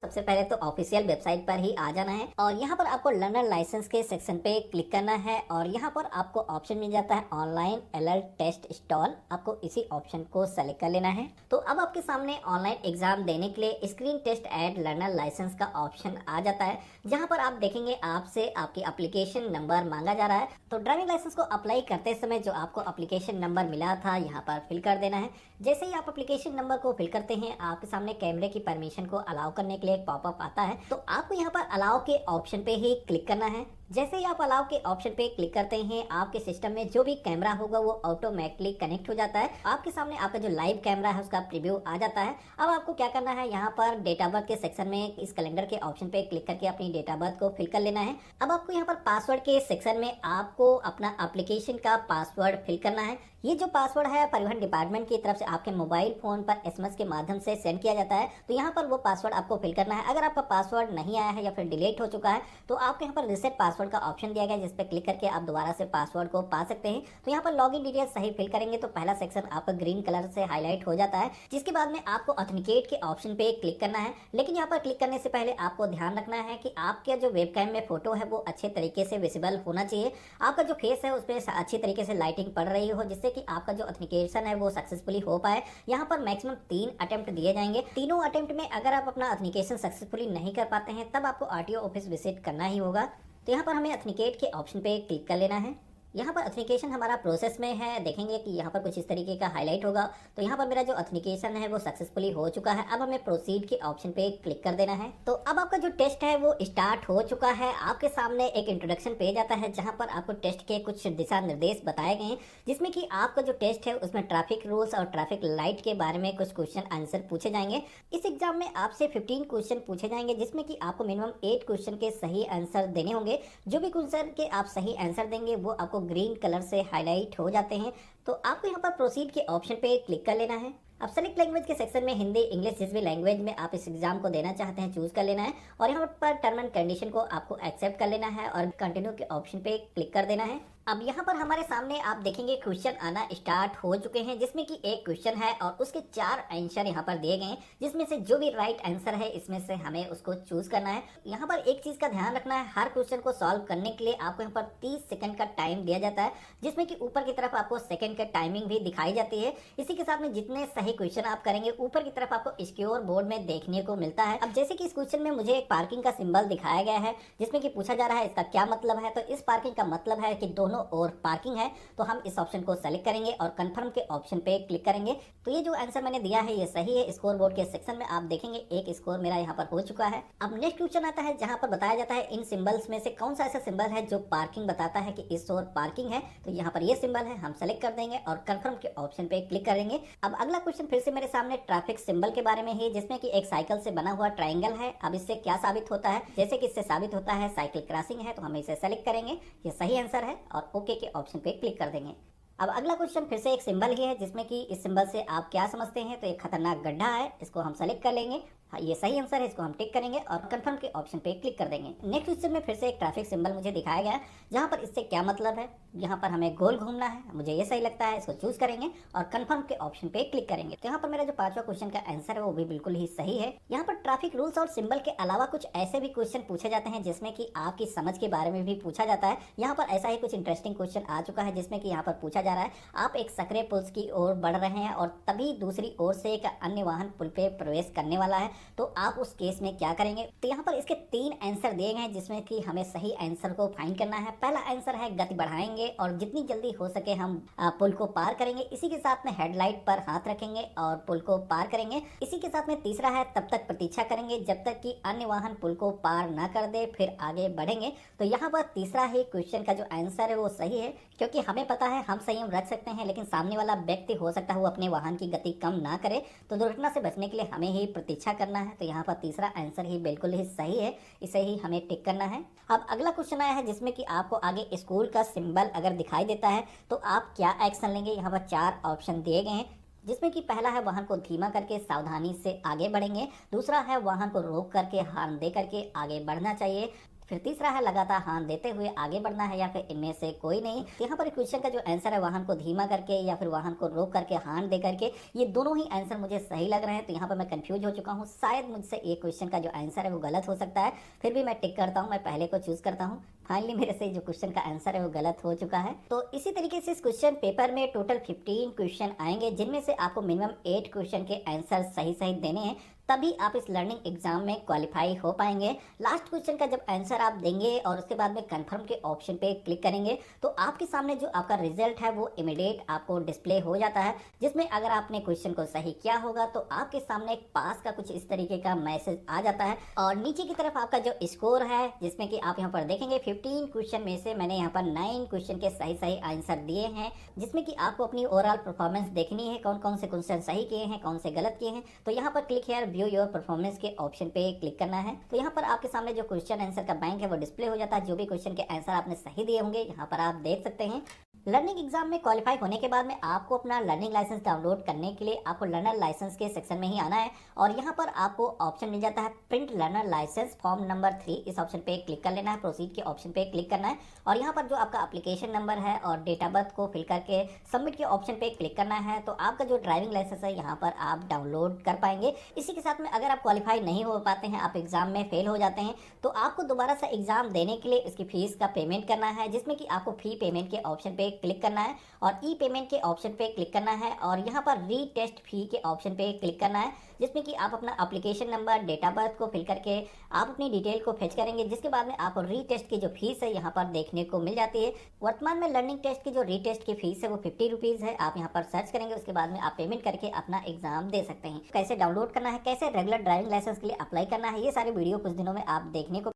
सबसे पहले तो ऑफिशियल वेबसाइट पर ही आ जाना है और यहाँ पर आपको लर्नर लाइसेंस के सेक्शन पे क्लिक करना है और यहाँ पर आपको ऑप्शन मिल जाता है ऑनलाइन अलर्ट टेस्ट इंस्टॉल। आपको इसी ऑप्शन को सेलेक्ट कर लेना है। तो अब आपके सामने ऑनलाइन एग्जाम देने के लिए screen test and learner licence का ऑप्शन आ जाता है, जहाँ पर आप देखेंगे आपसे आपकी एप्लीकेशन नंबर मांगा जा रहा है। तो ड्राइविंग लाइसेंस को अप्लाई करते समय जो आपको एप्लीकेशन नंबर मिला था यहाँ पर फिल कर देना है। जैसे ही आप एप्लीकेशन नंबर को फिल करते हैं आपके सामने कैमरे की परमिशन को अलाउ करने के लिए एक पॉपअप आता है। तो आपको यहाँ पर अलाउ के ऑप्शन पे ही क्लिक करना है। जैसे ही आप अलाउ के ऑप्शन पे क्लिक करते हैं आपके सिस्टम में जो भी कैमरा होगा वो ऑटोमेटिकली कनेक्ट हो जाता है। आपके सामने आपका जो लाइव कैमरा है उसका प्रीव्यू आ जाता है। अब आपको क्या करना है, यहाँ पर डेट ऑफ बर्थ के सेक्शन में इस कैलेंडर के ऑप्शन पे क्लिक करके अपनी डेट ऑफ बर्थ को फिल कर लेना है। अब आपको यहाँ पर पासवर्ड के सेक्शन में आपको अपना एप्लीकेशन का पासवर्ड फिल करना है। ये जो पासवर्ड है परिवहन डिपार्टमेंट की तरफ से आपके मोबाइल फोन पर एसएमएस के माध्यम से सेंड किया जाता है। तो यहाँ पर वो पासवर्ड आपको फिल करना है। अगर आपका पासवर्ड नहीं आया है या फिर डिलीट हो चुका है तो आपको यहाँ पर रिसेट पासवर्ड का ऑप्शन दिया गया है, जिस पर क्लिक करके आप दोबारा से पासवर्ड को पा सकते हैं। तो यहाँ पर लॉगिन डिटेल सही फिल करेंगे तो पहला सेक्शन आपका ग्रीन कलर से हाईलाइट हो जाता है, जिसके बाद में आपको ऑथेंटिकेट के ऑप्शन पे क्लिक करना है। लेकिन यहाँ पर क्लिक करने से पहले आपको ध्यान रखना है कि आपके जो वेबकैम में फोटो है वो अच्छे तरीके से विजिबल होना चाहिए। आपका जो फेस है उस पर अच्छी तरीके से लाइटिंग पड़ रही हो, जिससे कि आपका जो ऑथेंटिकेशन है वो सक्सेसफुली हो पाए। यहाँ पर मैक्सिमम 3 अटेम्प्ट दिए जाएंगे। तीनों अटेम्प्ट में अगर आप अपना ऑथेंटिकेशन सक्सेसफुली नहीं कर पाते हैं तब आपको आरटीओ ऑफिस विजिट करना ही होगा। तो यहाँ पर हमें ऑथेंटिकेट के ऑप्शन पे क्लिक कर लेना है। यहाँ पर ऑथेंटिकेशन हमारा प्रोसेस में है। देखेंगे कि यहाँ पर कुछ इस तरीके का हाईलाइट होगा। तो यहाँ पर मेरा जो ऑथेंटिकेशन है वो सक्सेसफुली हो चुका है। अब हमें प्रोसीड के ऑप्शन पे क्लिक कर देना है। तो अब आपका जो टेस्ट है वो स्टार्ट हो चुका है। आपके सामने एक इंट्रोडक्शन पेज आता है जहाँ पर आपको टेस्ट के कुछ दिशा निर्देश बताए गए हैं, जिसमें कि आपका जो टेस्ट है उसमें ट्रैफिक रूल्स और ट्रैफिक लाइट के बारे में कुछ क्वेश्चन आंसर पूछे जाएंगे। इस एग्जाम में आपसे 15 क्वेश्चन पूछे जाएंगे, जिसमें कि आपको मिनिमम 8 क्वेश्चन के सही आंसर देने होंगे। जो भी क्वेश्चन के आप सही आंसर देंगे वो आपको ग्रीन कलर से हाईलाइट हो जाते हैं। तो आपको यहाँ पर प्रोसीड के ऑप्शन पे क्लिक कर लेना है। अब सेलेक्ट लैंग्वेज के सेक्शन में हिंदी इंग्लिश जिस भी लैंग्वेज में आप इस एग्जाम को देना चाहते हैं चूज कर लेना है और यहाँ पर टर्म एंड कंडीशन को आपको एक्सेप्ट कर लेना है और कंटिन्यू के ऑप्शन पे क्लिक कर देना है। अब यहाँ पर हमारे सामने आप देखेंगे क्वेश्चन आना स्टार्ट हो चुके हैं, जिसमें कि एक क्वेश्चन है और उसके 4 आंसर यहाँ पर दिए गए हैं, जिसमें से जो भी राइट आंसर है इसमें से हमें उसको चूज करना है। यहाँ पर एक चीज का ध्यान रखना है, हर क्वेश्चन को सॉल्व करने के लिए आपको यहाँ पर 30 सेकंड का टाइम दिया जाता है, जिसमें कि ऊपर की तरफ आपको सेकंड का टाइमिंग भी दिखाई जाती है। इसी के साथ में जितने सही क्वेश्चन आप करेंगे ऊपर की तरफ आपको स्कोर बोर्ड में देखने को मिलता है। अब जैसे कि इस क्वेश्चन में मुझे एक पार्किंग का सिंबल दिखाया गया है, जिसमें कि पूछा जा रहा है इसका क्या मतलब है। तो इस पार्किंग का मतलब है कि दोनों ओर पार्किंग है। तो हम इस ऑप्शन को सेलेक्ट करेंगे और कंफर्म के ऑप्शन पे क्लिक करेंगे। तो ये जो आंसर मैंने दिया है ये सही है। स्कोर बोर्ड के सेक्शन में आप देखेंगे एक स्कोर मेरा यहाँ पर हो चुका है। अब नेक्स्ट क्वेश्चन आता है जहाँ पर बताया जाता है इन सिंबल्स में से कौन सा ऐसा सिंबल है जो पार्किंग बताता है कि इस ओर पार्किंग है। तो यहाँ पर ये सिंबल है, हम सेलेक्ट कर देंगे और कंफर्म के ऑप्शन पे क्लिक करेंगे। अब अगला क्वेश्चन फिर से मेरे सामने ट्रैफिक सिंबल के बारे में है, जिसमें कि एक साइकिल से बना हुआ ट्राइंगल है। अब इससे क्या साबित होता है, जैसे कि इससे साबित होता है साइकिल क्रॉसिंग है। तो हम इसे सेलेक्ट करेंगे, ये सही आंसर है और ओके के ऑप्शन पे क्लिक कर देंगे। अब अगला क्वेश्चन फिर से एक सिंबल ही है, जिसमें कि इस सिंबल से आप क्या समझते हैं। तो एक खतरनाक गड्ढा है, इसको हम सेलेक्ट कर लेंगे। हाँ, ये सही आंसर है, इसको हम टिक करेंगे और कंफर्म के ऑप्शन पे क्लिक कर देंगे। नेक्स्ट क्वेश्चन में फिर से एक ट्रैफिक सिंबल मुझे दिखाया गया है, जहाँ पर इससे क्या मतलब है। यहाँ पर हमें गोल घूमना है, मुझे ये सही लगता है, इसको चूज करेंगे और कंफर्म के ऑप्शन पे क्लिक करेंगे। तो यहाँ पर मेरा जो 5वां क्वेश्चन का आंसर है वो भी बिल्कुल ही सही है। यहाँ पर ट्रैफिक रूल्स और सिंबल के अलावा कुछ ऐसे भी क्वेश्चन पूछे जाते हैं जिसमें कि आपकी समझ के बारे में भी पूछा जाता है। यहाँ पर ऐसा ही कुछ इंटरेस्टिंग क्वेश्चन आ चुका है, जिसमें कि यहाँ पर पूछा जा रहा है आप एक सक्रिय पुल की ओर बढ़ रहे हैं और तभी दूसरी ओर से एक अन्य वाहन पुल पे प्रवेश करने वाला है, तो आप उस केस में क्या करेंगे। तो यहाँ पर इसके 3 आंसर दिए गए हैं, जिसमें कि हमें सही आंसर को फाइंड करना है। पहला आंसर है गति बढ़ाएंगे और जितनी जल्दी हो सके हम पुल को पार करेंगे। इसी के साथ में हेडलाइट पर हाथ रखेंगे और पुल को पार करेंगे। इसी के साथ में तीसरा है तब तक प्रतीक्षा करेंगे जब तक कि अन्य वाहन पुल को पार ना कर दे, फिर आगे बढ़ेंगे। तो यहाँ पर तीसरा ही क्वेश्चन का जो आंसर है वो सही है, क्योंकि हमें पता है हम संयम रख सकते हैं, लेकिन सामने वाला व्यक्ति हो सकता है वो अपने वाहन की गति कम ना करे। तो दुर्घटना से बचने के लिए हमें ही प्रतीक्षा करना है। तो यहाँ पर तीसरा आंसर ही बिल्कुल ही सही है, इसे ही हमें टिक करना है। अब अगला क्वेश्चन आया है, जिसमें कि आपको आगे स्कूल का सिंबल अगर दिखाई देता है तो आप क्या एक्शन लेंगे। यहाँ पर 4 ऑप्शन दिए गए हैं, जिसमें कि पहला है वाहन को धीमा करके सावधानी से आगे बढ़ेंगे। दूसरा है वाहन को रोक करके हॉर्न दे करके आगे बढ़ना चाहिए। फिर तीसरा है लगातार हाथ देते हुए आगे बढ़ना है या फिर इनमें से कोई नहीं। तो यहाँ पर क्वेश्चन का जो आंसर है वाहन को धीमा करके या फिर वाहन को रोक करके हाथ दे करके, ये दोनों ही आंसर मुझे सही लग रहे हैं। तो यहाँ पर मैं कंफ्यूज हो चुका हूँ, शायद मुझसे ये क्वेश्चन का जो आंसर है वो गलत हो सकता है। फिर भी मैं टिक करता हूँ, मैं पहले को चूज करता हूँ। फाइनली मेरे से जो क्वेश्चन का आंसर है वो गलत हो चुका है। तो इसी तरीके से इस क्वेश्चन पेपर में टोटल 15 क्वेश्चन आएंगे, जिनमें से आपको मिनिमम 8 क्वेश्चन के आंसर सही सही देने हैं, तभी आप इस लर्निंग एग्जाम में क्वालिफाई हो पाएंगे। लास्ट क्वेश्चन का जब आंसर आप देंगे और उसके बाद में कंफर्म के ऑप्शन पे क्लिक करेंगे तो आपके सामने जो आपका रिजल्ट है वो इमीडिएट आपको डिस्प्ले हो जाता है, जिसमें अगर आपने क्वेश्चन को सही किया होगा तो आपके सामने एक पास का कुछ इस तरीके का मैसेज आ जाता है। और नीचे की तरफ आपका जो स्कोर है, जिसमें कि आप यहाँ पर देखेंगे 15 क्वेश्चन में से मैंने यहाँ पर 9 क्वेश्चन के सही सही आंसर दिए हैं, जिसमें कि आपको अपनी ओवरऑल परफॉर्मेंस देखनी है, कौन कौन से क्वेश्चन सही किए हैं, कौन से गलत किए हैं। तो यहाँ पर click here view your performance के ऑप्शन पे क्लिक करना है। तो यहाँ पर आपके सामने जो क्वेश्चन आंसर का बैंक है वो डिस्प्ले हो जाता है। जो भी क्वेश्चन के आंसर आपने सही दिए होंगे यहाँ पर आप देख सकते हैं। लर्निंग एग्जाम में क्वालिफाई होने के बाद में आपको अपना लर्निंग लाइसेंस डाउनलोड करने के लिए आपको लर्नर लाइसेंस के सेक्शन में ही आना है और यहाँ पर आपको ऑप्शन मिल जाता है print learner licence form number 3। इस ऑप्शन पे क्लिक कर लेना है, प्रोसीड के ऑप्शन पे क्लिक करना है और यहाँ पर जो आपका एप्लीकेशन नंबर है और डेट ऑफ बर्थ को फिल करके सबमिट के ऑप्शन पे क्लिक करना है। तो आपका जो ड्राइविंग लाइसेंस है यहाँ पर आप डाउनलोड कर पाएंगे। इसी के साथ में अगर आप क्वालिफाई नहीं हो पाते हैं, आप एग्जाम में फेल हो जाते हैं, तो आपको दोबारा से एग्जाम देने के लिए इसकी फीस का पेमेंट करना है, जिसमें कि आपको फी पेमेंट के ऑप्शन पे क्लिक करना है और ई पेमेंट के ऑप्शन पे क्लिक करना है और यहाँ पर रीटेस्ट फी के ऑप्शन पे क्लिक करना है, जिसमें कि आप अपना application number date of birth को फिल करके आप अपनी डिटेल को फेच करेंगे, जिसके बाद में आपको रीटेस्ट की जो फीस है यहाँ पर देखने को मिल जाती है। वर्तमान में लर्निंग टेस्ट की जो रीटेस्ट की फीस है वो 50 रुपीज़ है। आप यहाँ पर सर्च करेंगे, उसके बाद में आप पेमेंट करके अपना एग्जाम दे सकते हैं। कैसे डाउनलोड करना है, कैसे रेगुलर ड्राइविंग लाइसेंस के लिए अप्लाई करना है, ये सारे वीडियो कुछ दिनों में आप देखने को